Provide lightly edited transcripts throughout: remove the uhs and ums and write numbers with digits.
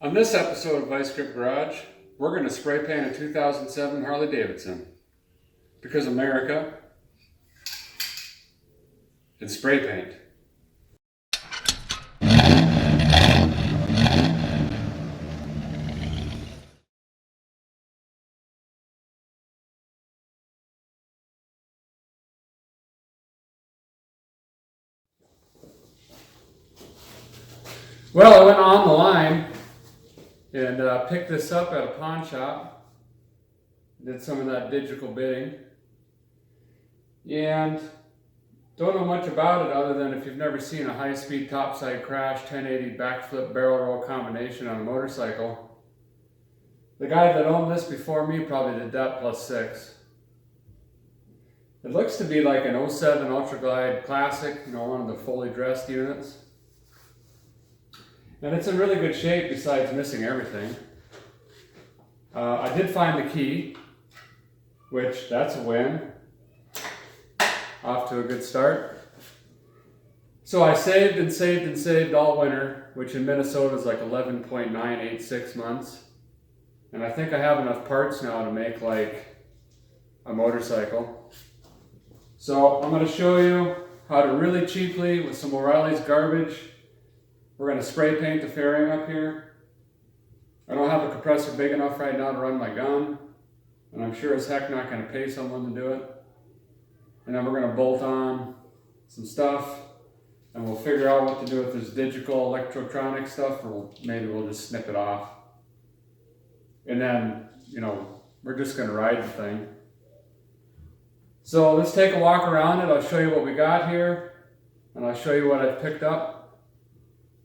On this episode of Vice Grip Garage, we're going to spray paint a 2007 Harley Davidson. Because America, it's spray paint. Well, I went online and picked this up at a pawn shop. Did some of that digital bidding. And don't know much about it other than if you've never seen a high-speed topside crash 1080 backflip barrel roll combination on a motorcycle. The guy that owned this before me probably did that plus 6. It looks to be like an 07 Ultra Glide Classic, one of the fully dressed units. And it's in really good shape besides missing everything. I did find the key, which that's a win. Off to a good start. So I saved and saved and saved all winter, which in Minnesota is like 11.986 months. And I think I have enough parts now to make like a motorcycle. So I'm going to show you how to really cheaply, with some O'Reilly's garbage, we're going to spray paint the fairing up here. I don't have a compressor big enough right now to run my gun, and I'm sure as heck not going to pay someone to do it. And then we're going to bolt on some stuff, and we'll figure out what to do with this digital electronic stuff, or maybe we'll just snip it off. And then, we're just going to ride the thing. So let's take a walk around it. I'll show you what we got here, and I'll show you what I've picked up.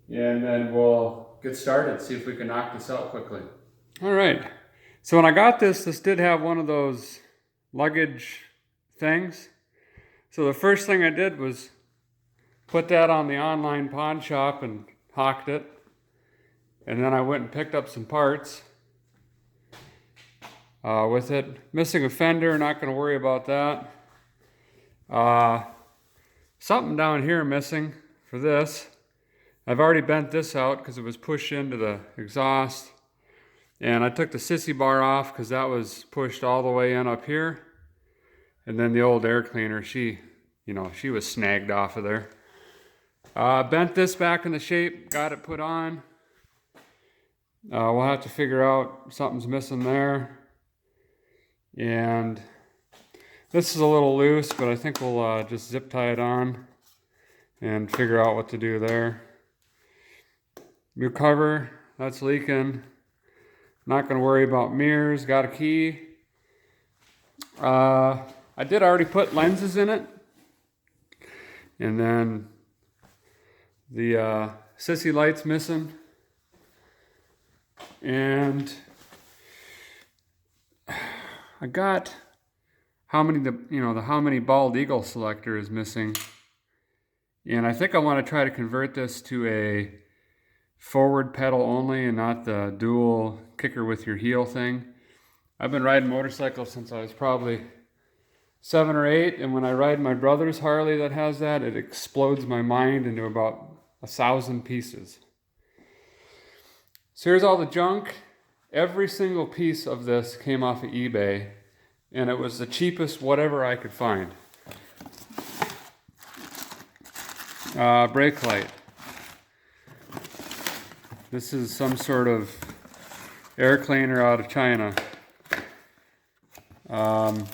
And then we'll get started, see if we can knock this out quickly. All right. So when I got this did have one of those luggage things. So the first thing I did was put that on the online pawn shop and hawked it. And then I went and picked up some parts with it. Missing a fender, not going to worry about that. Something down here missing for this. I've already bent this out because it was pushed into the exhaust. And I took the sissy bar off because that was pushed all the way in up here. And then the old air cleaner, she was snagged off of there. Bent this back into shape, got it put on. We'll have to figure out something's missing there. And this is a little loose, but I think we'll just zip tie it on and figure out what to do there. New cover, that's leaking. Not going to worry about mirrors. Got a key. I did already put lenses in it. And then the sissy light's missing. And I got how many bald eagle selector is missing. And I think I want to try to convert this to a forward pedal only and not the dual kicker with your heel thing. I've been riding motorcycles since I was probably 7 or 8, and when I ride my brother's Harley that has that, it explodes my mind into about 1,000 pieces. So here's all the junk. Every single piece of this came off of eBay, and it was the cheapest whatever I could find. Brake light. This is some sort of air cleaner out of China. Got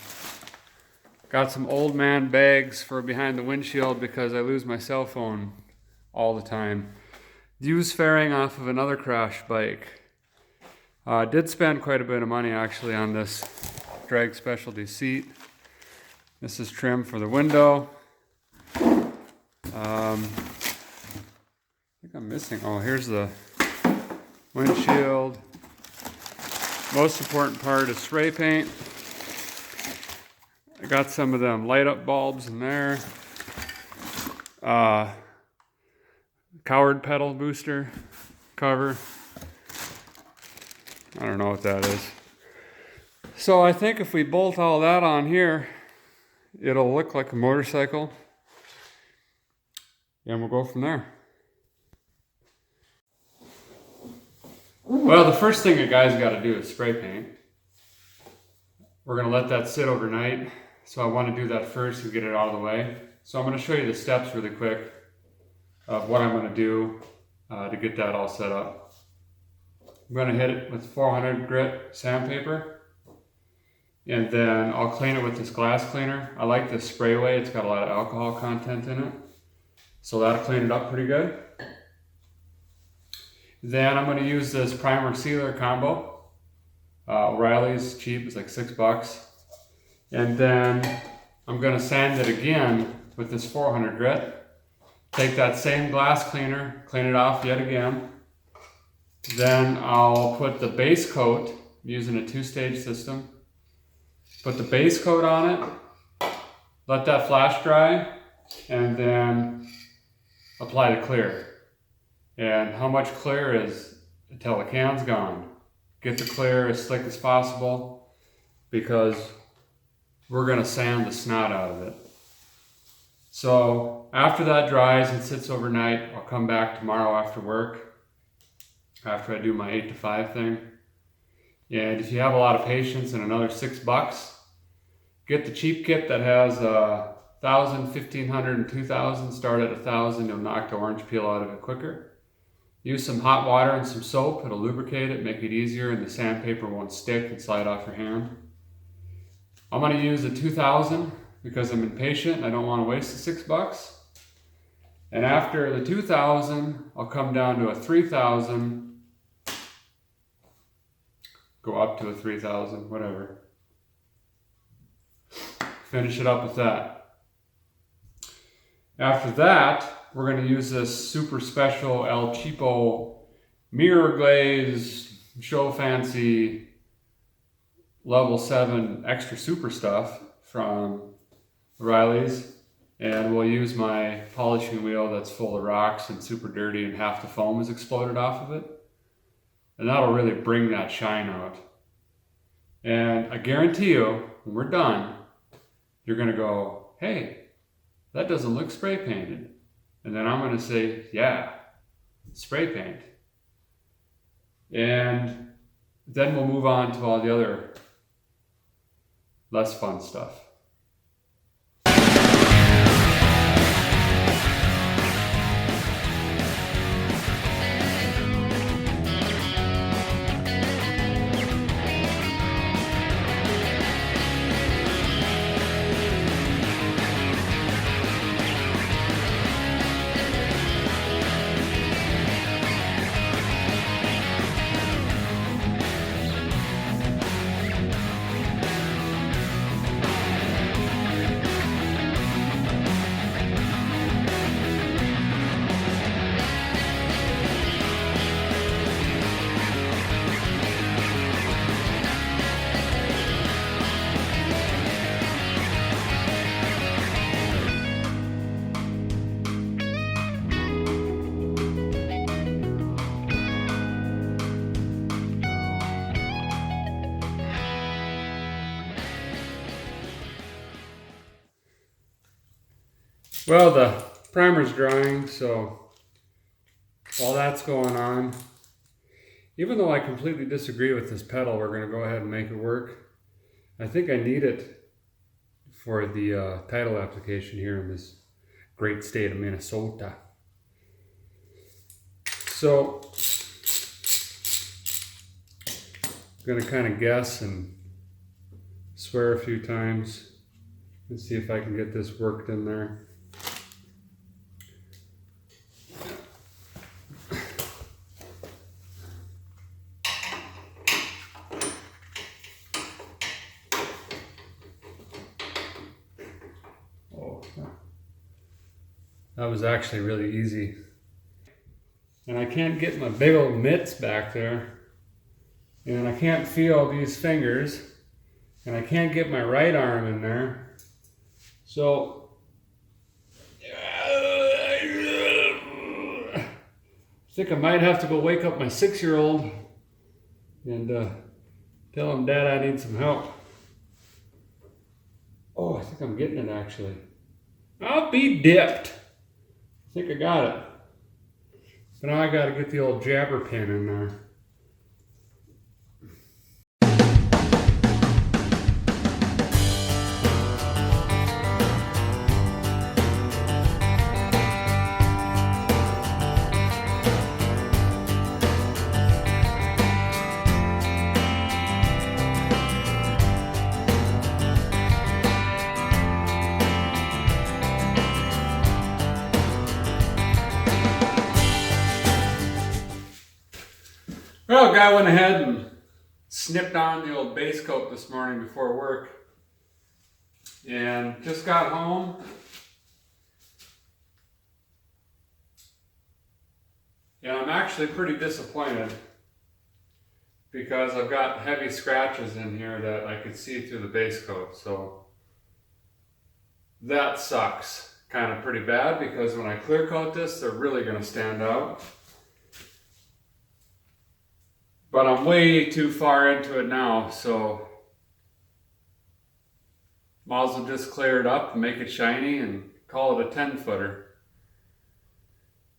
some old man bags for behind the windshield because I lose my cell phone all the time. Used fairing off of another crash bike. Did spend quite a bit of money actually on this drag specialty seat. This is trim for the window. I think I'm missing, here's the windshield. Most important part is spray paint. I got some of them light up bulbs in there. Coward pedal booster cover. I don't know what that is. So I think if we bolt all that on here, it'll look like a motorcycle. And we'll go from there. Well, the first thing a guy's got to do is spray paint. We're going to let that sit overnight. So I want to do that first and get it out of the way. So I'm going to show you the steps really quick of what I'm going to do to get that all set up. I'm going to hit it with 400 grit sandpaper. And then I'll clean it with this glass cleaner. I like this spray way. It's got a lot of alcohol content in it. So that'll clean it up pretty good. Then I'm going to use this primer sealer combo. O'Reilly's cheap, it's like $6. And then I'm going to sand it again with this 400 grit. Take that same glass cleaner, clean it off yet again. Then I'll put the base coat, using a 2-stage system. Put the base coat on it, let that flash dry, and then apply the clear. And how much clear is until the can's gone. Get the clear as slick as possible because we're going to sand the snot out of it. So after that dries and sits overnight, I'll come back tomorrow after work, after I do my 8 to 5 thing. And if you have a lot of patience and another $6, get the cheap kit that has 1,000, 1,500, and 2,000. Start at 1,000, you'll knock the orange peel out of it quicker. Use some hot water and some soap, it'll lubricate it, make it easier, and the sandpaper won't stick and slide off your hand. I'm going to use a 2,000 because I'm impatient and I don't want to waste the $6. And after the 2,000, I'll come down to a 3,000, go up to a 3,000, whatever. Finish it up with that. After that, we're going to use this super special El Cheapo mirror glaze, show fancy level 7 extra super stuff from O'Reilly's. And we'll use my polishing wheel that's full of rocks and super dirty and half the foam is exploded off of it. And that'll really bring that shine out. And I guarantee you, when we're done, you're going to go, hey, that doesn't look spray painted. And then I'm going to say, yeah, spray paint. And then we'll move on to all the other less fun stuff. Well, the primer's drying, so while that's going on, even though I completely disagree with this pedal, we're going to go ahead and make it work. I think I need it for the title application here in this great state of Minnesota. So I'm going to kind of guess and swear a few times and see if I can get this worked in there. That was actually really easy. And I can't get my big old mitts back there. And I can't feel these fingers. And I can't get my right arm in there. So, I think I might have to go wake up my 6-year-old and tell him, Dad, I need some help. Oh, I think I'm getting it actually. I'll be dipped. I think I got it. But now I got to get the old jabber pin in there. Well, guy went ahead and snipped on the old base coat this morning before work. And just got home. And I'm actually pretty disappointed because I've got heavy scratches in here that I could see through the base coat. So that sucks kind of pretty bad because when I clear coat this, they're really going to stand out. But I'm way too far into it now, so might as well just clear it up and make it shiny and call it a 10-footer.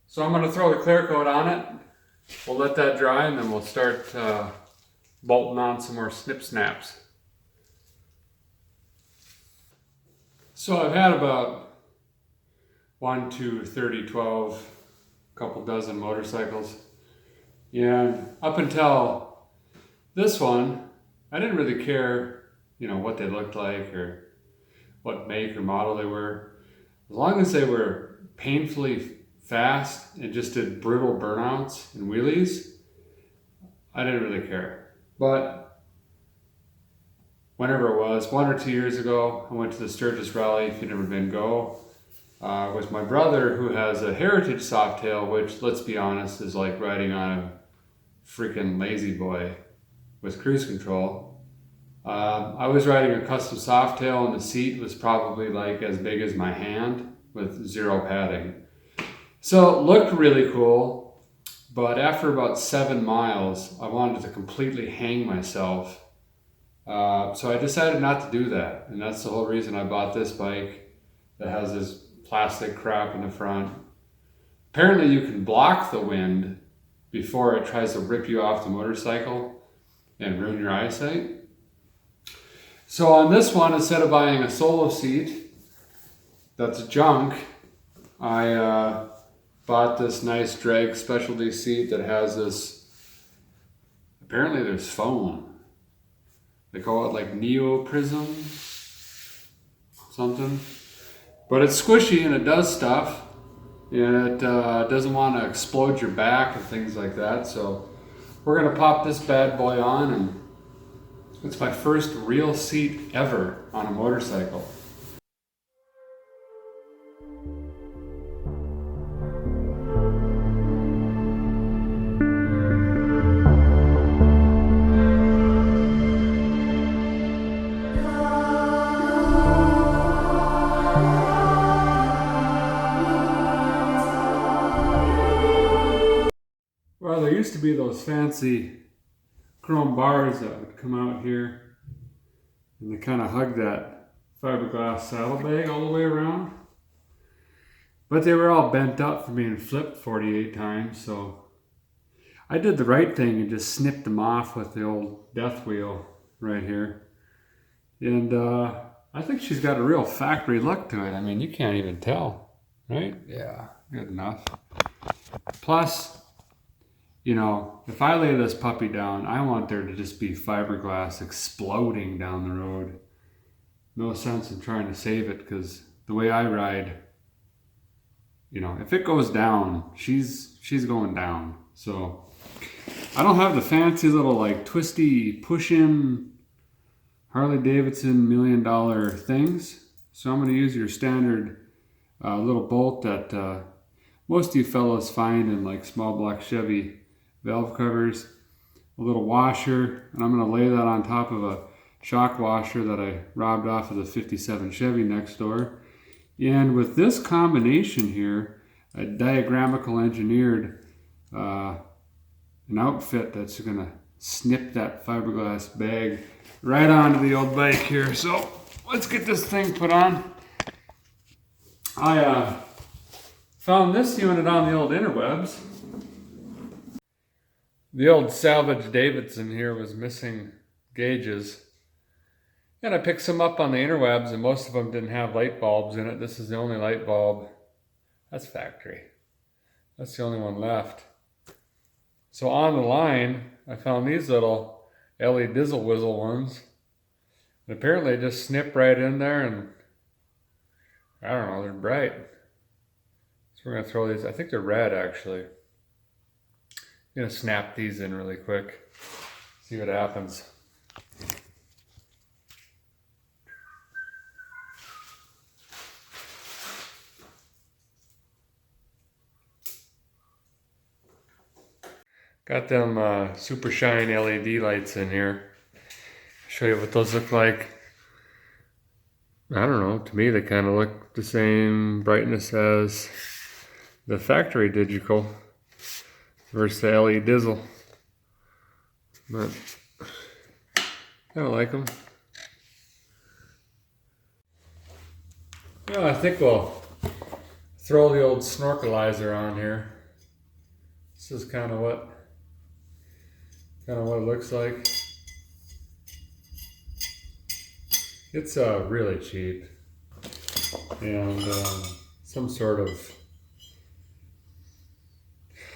So I'm going to throw the clear coat on it. We'll let that dry and then we'll start bolting on some more snip snaps. So I've had about 1, 2, 30, 12, a couple dozen motorcycles. And up until this one, I didn't really care, what they looked like or what make or model they were. As long as they were painfully fast and just did brutal burnouts and wheelies, I didn't really care. But whenever it was, 1 or 2 years ago, I went to the Sturgis Rally, if you've never been, go. With my brother who has a Heritage Softail, which, let's be honest, is like riding on a freaking lazy boy with cruise control. I was riding a custom Softail and the seat was probably like as big as my hand with 0 padding. So it looked really cool, but after about 7 miles, I wanted to completely hang myself. So I decided not to do that. And that's the whole reason I bought this bike that has this plastic crap in the front. Apparently you can block the wind before it tries to rip you off the motorcycle and ruin your eyesight. So on this one, instead of buying a solo seat that's junk, I bought this nice drag specialty seat that has this, apparently there's foam. They call it like neoprism, something. But it's squishy and it does stuff. And it doesn't want to explode your back and things like that. So we're going to pop this bad boy on, and it's my first real seat ever on a motorcycle. Well, there used to be those fancy chrome bars that would come out here and they kind of hug that fiberglass saddlebag all the way around. But they were all bent up from being flipped 48 times, so I did the right thing and just snipped them off with the old death wheel right here. And I think she's got a real factory look to it. I mean, you can't even tell, right? Yeah, good enough. Plus, if I lay this puppy down, I want there to just be fiberglass exploding down the road. No sense in trying to save it, because the way I ride, if it goes down, she's going down. So I don't have the fancy little like twisty push-in Harley Davidson $1 million things. So I'm going to use your standard little bolt that most of you fellas find in like small block Chevy valve covers, a little washer, and I'm going to lay that on top of a shock washer that I robbed off of the 57 Chevy next door. And with this combination here, I diagramical engineered an outfit that's going to snip that fiberglass bag right onto the old bike here. So let's get this thing put on. I found this unit on the old interwebs. The old salvage Davidson here was missing gauges. And I picked some up on the interwebs, and most of them didn't have light bulbs in it. This is the only light bulb. That's factory. That's the only one left. So on the line, I found these little LED dizzle whizzle ones. And apparently they just snip right in there, and I don't know, they're bright. So we're going to throw these. I think they're red, actually. gonna snap these in really quick, see what happens. Got them super shine LED lights in here. Show you what those look like. I don't know, to me they kind of look the same brightness as the factory digital versus the LED diesel. But I don't like them. Well, I think we'll throw the old snorkelizer on here. This is kind of what it looks like. It's really cheap, and some sort of,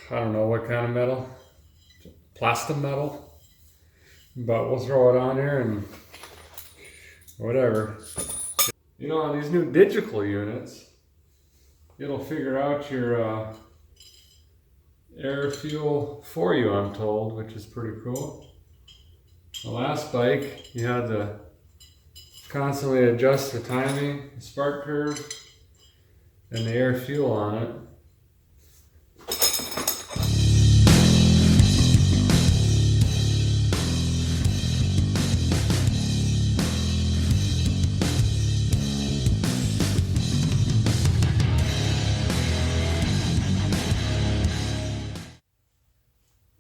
I don't know what kind of metal, plastic metal, but we'll throw it on here and whatever. You know, on these new digital units, it'll figure out your air fuel for you, I'm told, which is pretty cool. The last bike, you had to constantly adjust the timing, the spark curve, and the air fuel on it.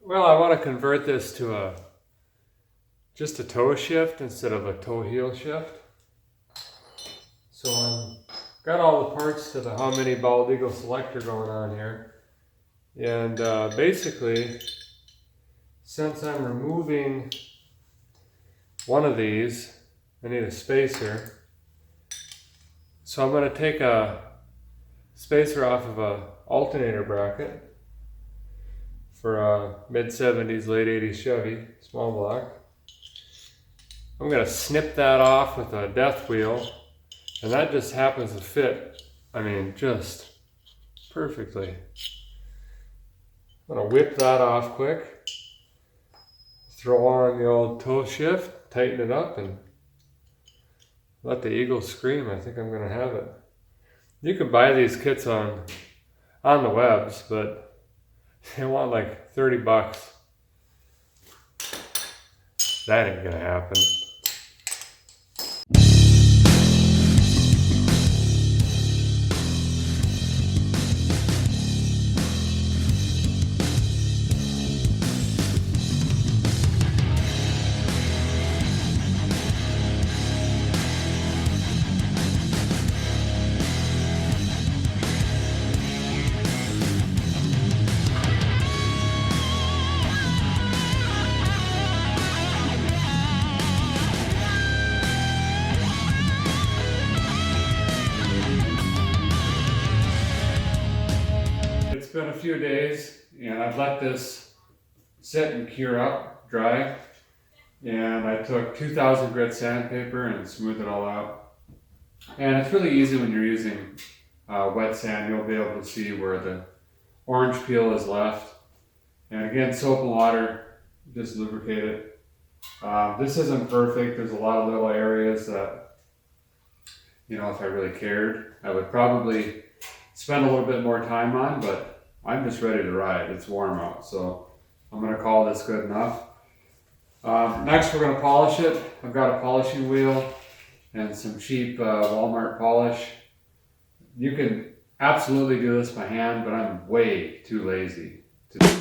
Well, I want to convert this to just a toe shift instead of a toe heel shift. So I've got all the parts to the How Many Bald Eagle selector going on here. And basically, since I'm removing one of these, I need a spacer. So I'm going to take a spacer off of a alternator bracket for a mid-70s, late 80s Chevy, small block. I'm going to snip that off with a death wheel, and that just happens to fit, I mean, just perfectly. I'm going to whip that off quick, throw on the old toe shift, tighten it up, and let the eagle scream. I think I'm going to have it. You can buy these kits on the webs, but they want like 30 bucks. That ain't gonna happen. It's been a few days, and I've let this sit and cure up, dry, and I took 2000 grit sandpaper and smoothed it all out. And it's really easy when you're using wet sand. You'll be able to see where the orange peel is left. And again, soap and water, just lubricate it. This isn't perfect. There's a lot of little areas that, you know, if I really cared, I would probably spend a little bit more time on, but I'm just ready to ride. It's warm out, so I'm gonna call this good enough. Next, we're gonna polish it. I've got a polishing wheel and some cheap Walmart polish. You can absolutely do this by hand, but I'm way too lazy to do.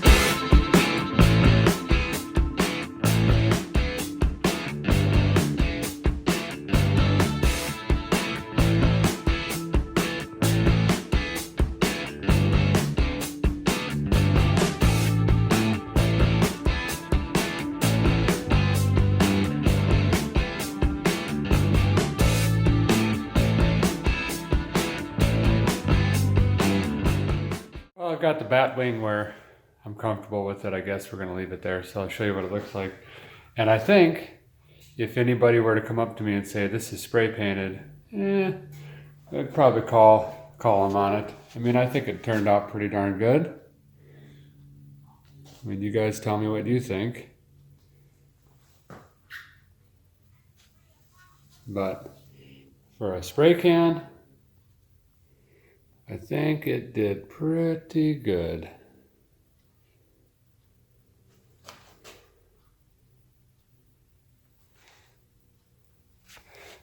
Well, I've got the bat wing where I'm comfortable with it. I guess we're going to leave it there. So I'll show you what it looks like. And I think if anybody were to come up to me and say this is spray painted, I'd probably call them on it. I mean, I think it turned out pretty darn good. I mean, you guys tell me what you think. But for a spray can, I think it did pretty good.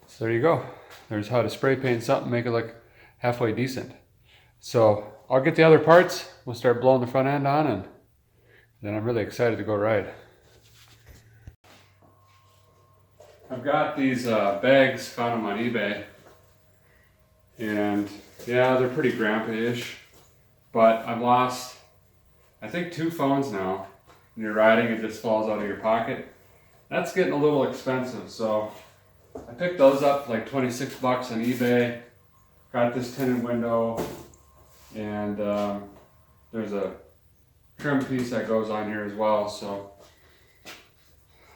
So there you go. There's how to spray paint something, make it look halfway decent. So I'll get the other parts. We'll start blowing the front end on, and then I'm really excited to go ride. I've got these bags, found them on eBay. And yeah, they're pretty grandpa-ish. But I've lost, I think, 2 phones now. When you're riding, it just falls out of your pocket. That's getting a little expensive, so I picked those up for like 26 bucks on eBay. Got this tinted window, and there's a trim piece that goes on here as well, so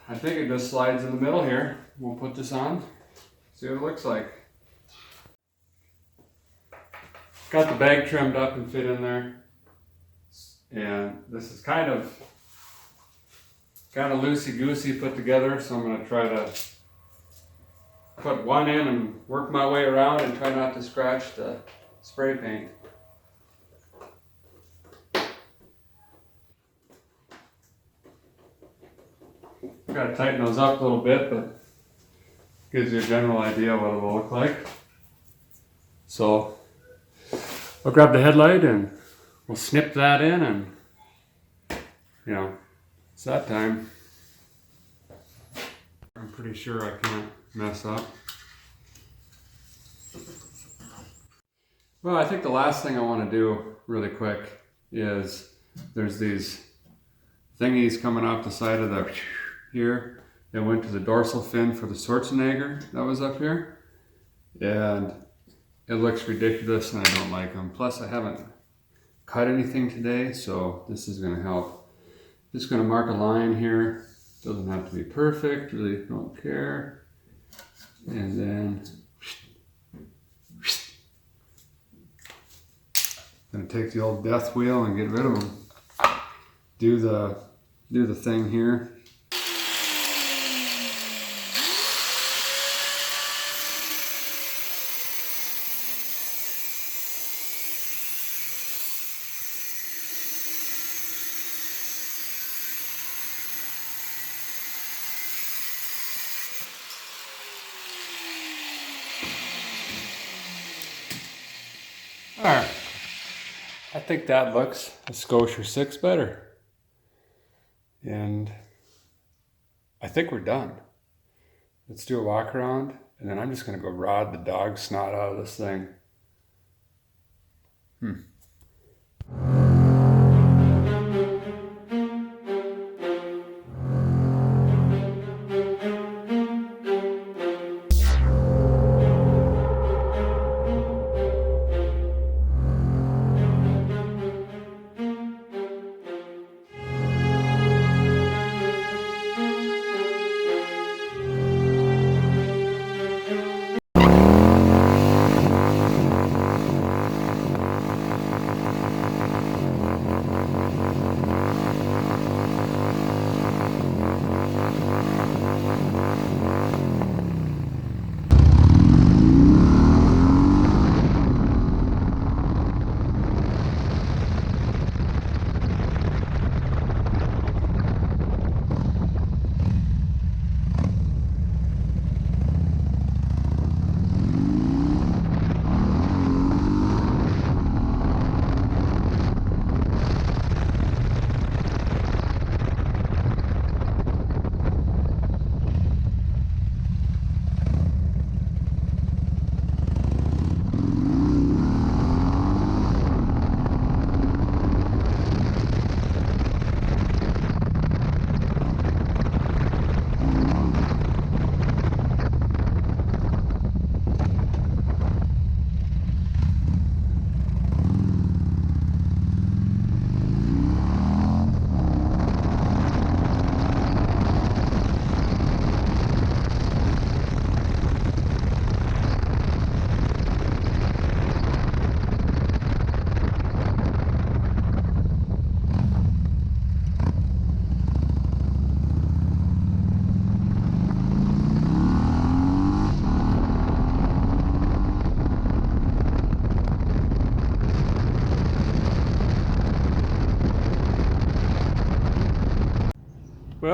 I think it just slides in the middle here. We'll put this on, see what it looks like. Got the bag trimmed up and fit in there, and this is kind of loosey-goosey put together, so I'm going to try to put one in and work my way around and try not to scratch the spray paint. Got to tighten those up a little bit, but gives you a general idea what it will look like. So I'll grab the headlight and we'll snip that in, and you know, it's that time. I'm pretty sure I can't mess up. Well, I think the last thing I want to do really quick is there's these thingies coming off the side of the here that went to the dorsal fin for the Schwarzenegger that was up here, and it looks ridiculous and I don't like them. Plus I haven't cut anything today, so this is going to help. Just going to mark a line here. Doesn't have to be perfect, really don't care. And then I'm going to take the old death wheel and get rid of them. Do the thing here. Alright, I think that looks a skosh or 6 better. And I think we're done. Let's do a walk around, and then I'm just going to go rod the dog snot out of this thing.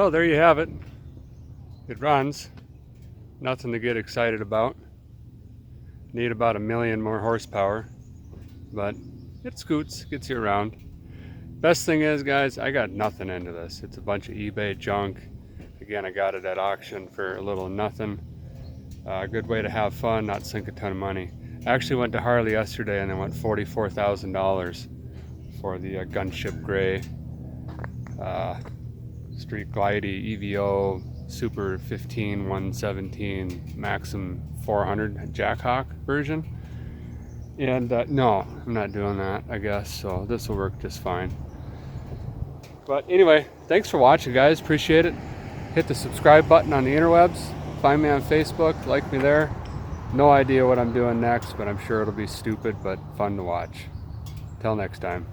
So there you have it. It runs. Nothing to get excited about. Need about 1 million more horsepower, but it scoots, gets you around. Best thing is, guys, I got nothing into this. It's a bunch of eBay junk. Again, I got it at auction for a little nothing. A good way to have fun, not sink a ton of money. I actually went to Harley yesterday and they went $44,000 for the Gunship Gray Street Glidey EVO Super 15 117 Maxim 400 Jackhawk version. And no, I'm not doing that, I guess, so this will work just fine. But anyway, thanks for watching, guys. Appreciate it. Hit the subscribe button on the interwebs. Find me on Facebook, like me there. No idea what I'm doing next, but I'm sure it'll be stupid but fun to watch. Till next time.